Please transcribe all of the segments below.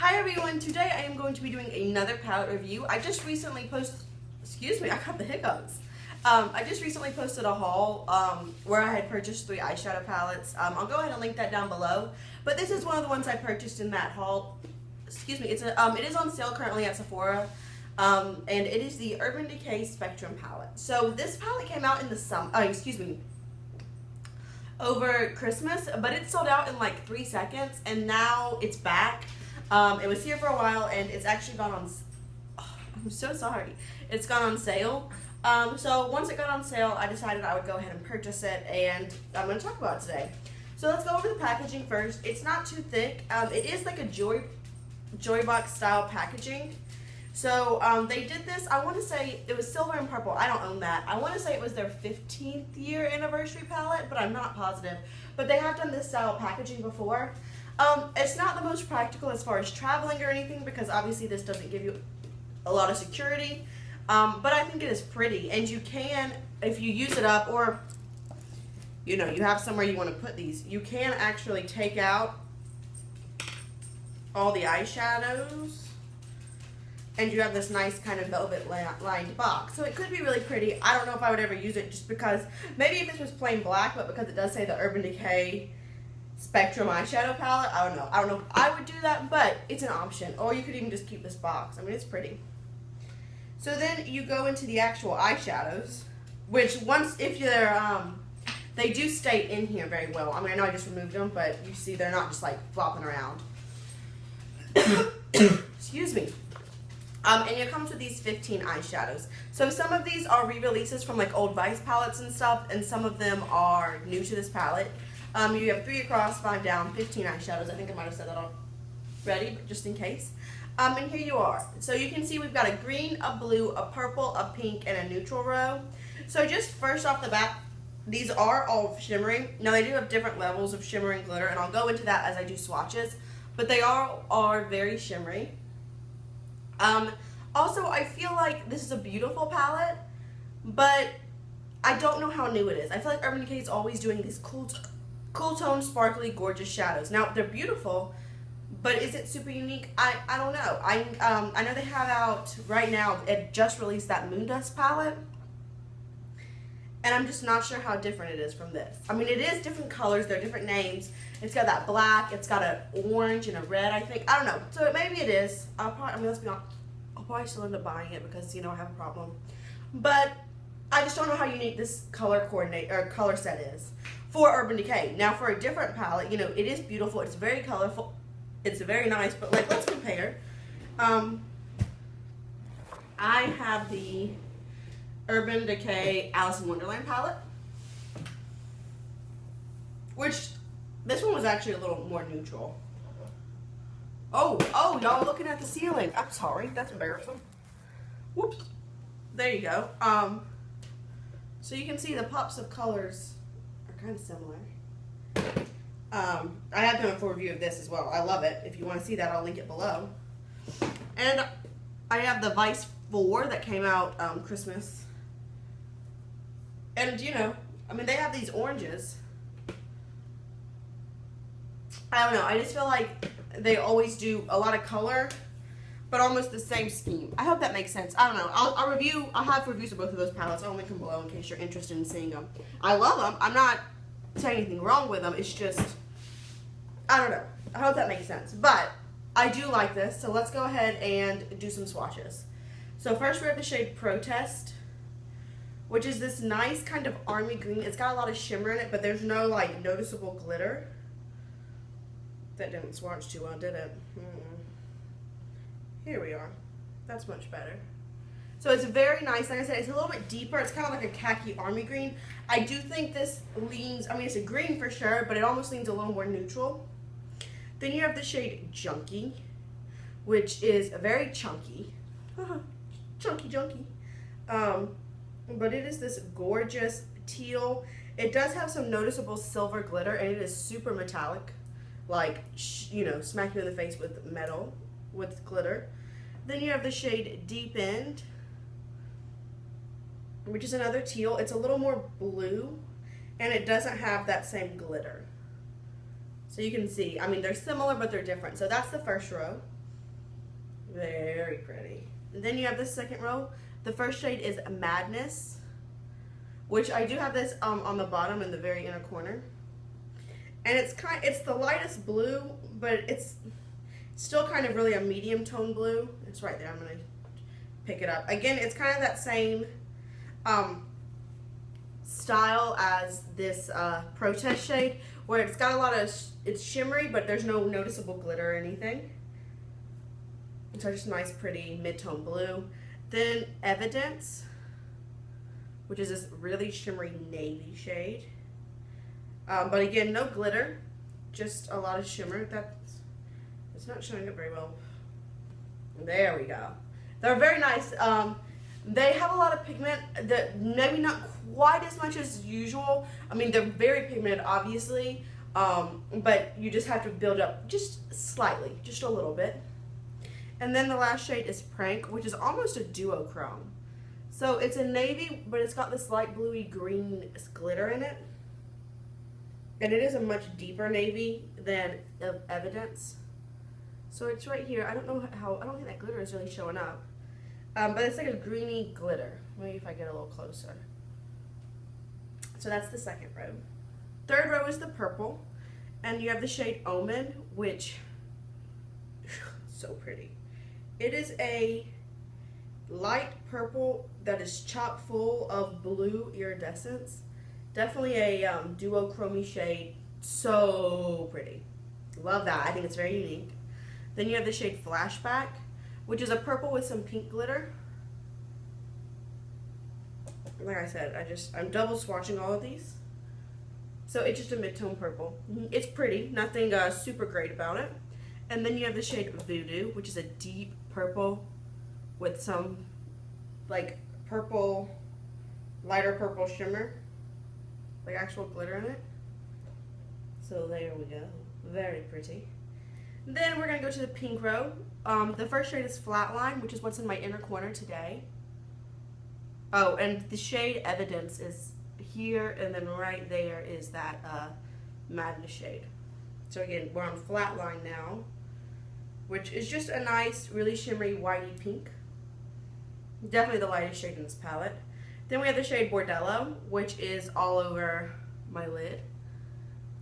Hi everyone, today I am going to be doing another palette review. I just recently posted, excuse me, I got the hiccups. I just recently posted a haul where I had purchased 3 eyeshadow palettes. I'll go ahead and link that down below. But this is one of the ones I purchased in that haul. Excuse me, it is on sale currently at Sephora. And it is the Urban Decay Spectrum palette. So this palette came out in the summer, over Christmas, but it sold out in like 3 seconds, and now it's back. It was here for a while, and it's actually gone on, I'm so sorry, it's gone on sale. So once it got on sale, I decided I would go ahead and purchase it, and I'm going to talk about it today. So let's go over the packaging first. It's not too thick. It is like a Joy Box style packaging. So they did this, I want to say it was silver and purple. I don't own that. I want to say it was their 15th year anniversary palette, but I'm not positive. But they have done this style of packaging before. It's not the most practical as far as traveling or anything, because obviously this doesn't give you a lot of security. But I think it is pretty, and you can, if you use it up, or you know, you have somewhere you want to put these, you can actually take out all the eyeshadows, and you have this nice kind of velvet lined box. So it could be really pretty. I don't know if I would ever use it, just because, maybe if this was plain black, but because it does say the Urban Decay Spectrum eyeshadow palette, I don't know. I don't know if I would do that, but it's an option. Or you could even just keep this box. I mean, it's pretty. So then you go into the actual eyeshadows, which once, if you're, they do stay in here very well. I mean, I know I just removed them, but you see they're not just like flopping around. Excuse me. And it comes with these 15 eyeshadows. So some of these are re-releases from like old Vice palettes and stuff, and some of them are new to this palette. You have 3 across, 5 down, 15 eyeshadows. I think I might have said that already, but just in case. And here you are. So you can see we've got a green, a blue, a purple, a pink, and a neutral row. So just first off the bat, these are all shimmering. Now they do have different levels of shimmering glitter, and I'll go into that as I do swatches. But they are very shimmery. Also, I feel like this is a beautiful palette, but I don't know how new it is. I feel like Urban Decay is always doing these cool tone, sparkly, gorgeous shadows. Now, they're beautiful, but is it super unique? I don't know. I know they have out right now, it just released that Moondust palette, and I'm just not sure how different it is from this. I mean, it is different colors, they're different names. It's got that black, it's got an orange and a red, I think. I don't know. So maybe it is. I'll probably still end up buying it because, you know, I have a problem. But I just don't know how unique this color set is for Urban Decay. Now, for a different palette, you know, it is beautiful. It's very colorful. It's very nice. But, like, let's compare. I have the Urban Decay Alice in Wonderland palette, which this one was actually a little more neutral. Oh, y'all are looking at the ceiling. I'm sorry, that's embarrassing. Whoops. There you go. So you can see the pops of colors are kind of similar. I have done a full review of this as well. I love it. If you want to see that, I'll link it below. And I have the Vice 4 that came out Christmas. And, you know, I mean, they have these oranges. I don't know. I just feel like they always do a lot of color, but almost the same scheme. I hope that makes sense. I don't know. I'll have reviews of both of those palettes. I'll link them below in case you're interested in seeing them. I love them. I'm not saying anything wrong with them. It's just, I don't know. I hope that makes sense. But I do like this, so let's go ahead and do some swatches. So first we have the shade Protest, which is this nice kind of army green. It's got a lot of shimmer in it, but there's no like noticeable glitter. That didn't swatch too well, did it? Here we are. That's much better. So it's very nice. Like I said, it's a little bit deeper. It's kind of like a khaki army green. I do think this leans, I mean, it's a green for sure, but it almost leans a little more neutral. Then you have the shade Junkie, which is very chunky. Chunky. But it is this gorgeous teal. It does have some noticeable silver glitter, and it is super metallic. Like, you know, smack you in the face with metal, with glitter. Then you have the shade Deep End, which is another teal. It's a little more blue, and it doesn't have that same glitter. So you can see, I mean, they're similar, but they're different. So that's the first row. Very pretty. And then you have the second row. The first shade is Madness, which I do have this on the bottom in the very inner corner. And it's the lightest blue, but it's still kind of really a medium tone blue. It's right there. I'm gonna pick it up. Again, it's kind of that same style as this Protest shade, where it's got a lot of, it's shimmery, but there's no noticeable glitter or anything. So just nice, pretty mid-tone blue. Then Evidence, which is this really shimmery navy shade. But again, no glitter, just a lot of shimmer. It's not showing up very well. There we go. They're very nice. They have a lot of pigment, that maybe not quite as much as usual. I mean, they're very pigmented, obviously, but you just have to build up just slightly, just a little bit. And then the last shade is Prank, which is almost a duochrome. So it's a navy, but it's got this light bluey green glitter in it. And it is a much deeper navy than Evidence. So it's right here. I don't know how, I don't think that glitter is really showing up. But it's like a greeny glitter. Maybe if I get a little closer. So that's the second row. Third row is the purple. And you have the shade Omen, which, so pretty. It is a light purple that is chock full of blue iridescence. Definitely a duochrome shade. So pretty. Love that. I think it's very unique. Then you have the shade Flashback, which is a purple with some pink glitter. Like I said, I'm double swatching all of these. So it's just a mid-tone purple. It's pretty, nothing super great about it. And then you have the shade Voodoo, which is a deep purple with some like purple, lighter purple shimmer, like actual glitter in it. So there we go, very pretty. Then we're gonna go to the pink row. The first shade is Flatline, which is what's in my inner corner today. Oh, and the shade Evidence is here, and then right there is that Madness shade. So again, we're on Flatline now, which is just a nice, really shimmery whitey pink. Definitely the lightest shade in this palette. Then we have the shade Bordello, which is all over my lid.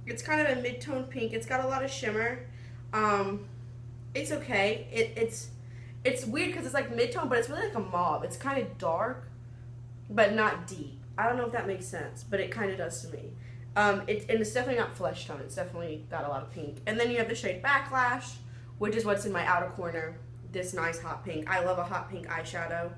It's kind of a mid-tone pink. It's got a lot of shimmer. It's okay. It's weird because it's like mid-tone, but it's really like a mauve. It's kind of dark, but not deep. I don't know if that makes sense, but it kind of does to me. And it's definitely not flesh tone. It's definitely got a lot of pink. And then you have the shade Backlash, which is what's in my outer corner. This nice hot pink. I love a hot pink eyeshadow.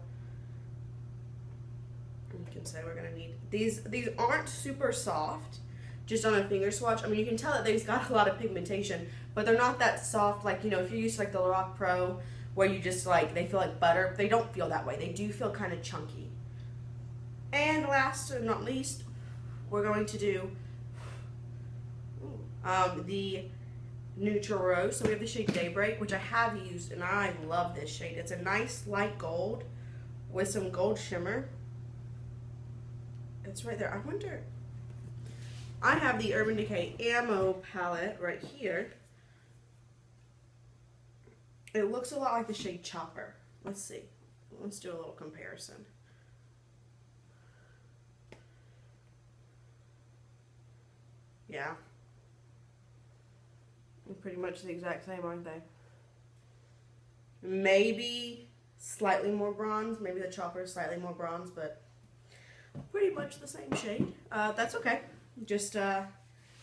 You can say we're gonna need these. These aren't super soft, just on a finger swatch. I mean, you can tell that they've got a lot of pigmentation, but they're not that soft. Like, you know, if you're used to like the Lorac Pro, where you just like, they feel like butter. They don't feel that way. They do feel kind of chunky. And last but not least, we're going to do the neutral rose. So we have the shade Daybreak, which I have used, and I love this shade. It's a nice light gold with some gold shimmer. It's right there. I wonder, I have the Urban Decay Ammo palette right here. It looks a lot like the shade Chopper. Let's see. Let's do a little comparison. Yeah. They're pretty much the exact same, aren't they? Maybe slightly more bronze. Maybe the Chopper is slightly more bronze, but pretty much the same shade. That's okay. Just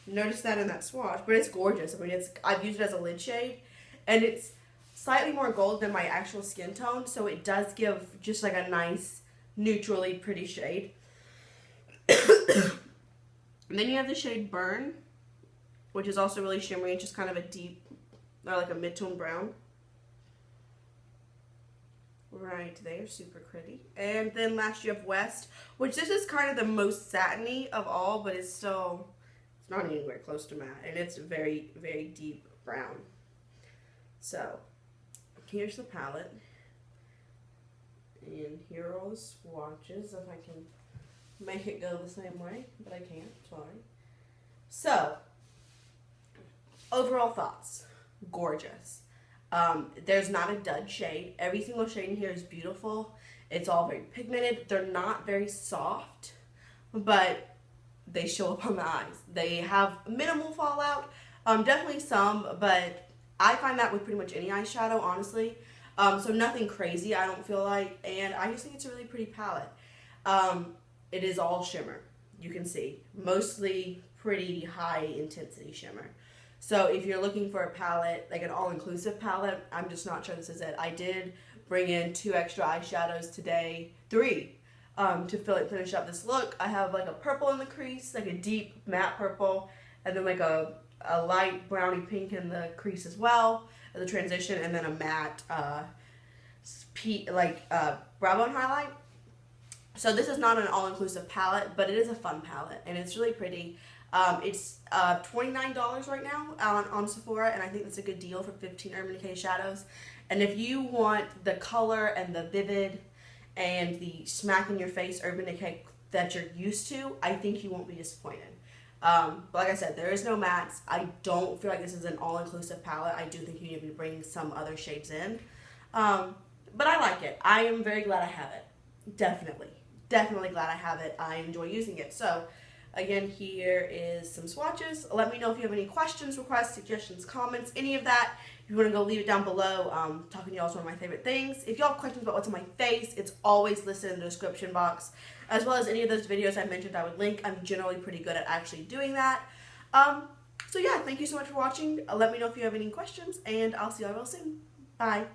notice that in that swatch. But it's gorgeous. I mean, I've used it as a lid shade, and it's slightly more gold than my actual skin tone, so it does give just like a nice, neutrally pretty shade. And then you have the shade Burn, which is also really shimmery. It's just kind of a deep, or like a mid-tone brown. Right there, super pretty. And then last you have West, which this is kind of the most satiny of all, but it's still, it's not anywhere close to matte. And it's very, very deep brown. So, here's the palette. And here are all the swatches, if I can make it go the same way, but I can't, sorry. So, overall thoughts, gorgeous. There's not a dud shade. Every single shade in here is beautiful. It's all very pigmented. They're not very soft, but they show up on the eyes. They have minimal fallout, definitely some, but I find that with pretty much any eyeshadow, honestly. So nothing crazy, I don't feel like, and I just think it's a really pretty palette. It is all shimmer, you can see. Mostly pretty high intensity shimmer. So if you're looking for a palette, like an all-inclusive palette, I'm just not sure this is it. I did bring in 2 extra eyeshadows today, 3, to finish up this look. I have like a purple in the crease, like a deep matte purple, and then like a light brownie pink in the crease as well, as a transition, and then a matte brow bone highlight. So this is not an all-inclusive palette, but it is a fun palette, and it's really pretty. It's $29 right now on Sephora, and I think that's a good deal for 15 Urban Decay shadows. And if you want the color and the vivid and the smack in your face Urban Decay that you're used to, I think you won't be disappointed. But like I said, there is no mattes. I don't feel like this is an all-inclusive palette. I do think you need to bring some other shades in. But I like it. I am very glad I have it. Definitely glad I have it. I enjoy using it. So again, here is some swatches. Let me know if you have any questions, requests, suggestions, comments, any of that. If you want to go leave it down below. Talking to y'all is one of my favorite things. If y'all have questions about what's on my face, it's always listed in the description box. As well as any of those videos I mentioned I would link. I'm generally pretty good at actually doing that. So yeah, thank you so much for watching. Let me know if you have any questions, and I'll see y'all real soon. Bye.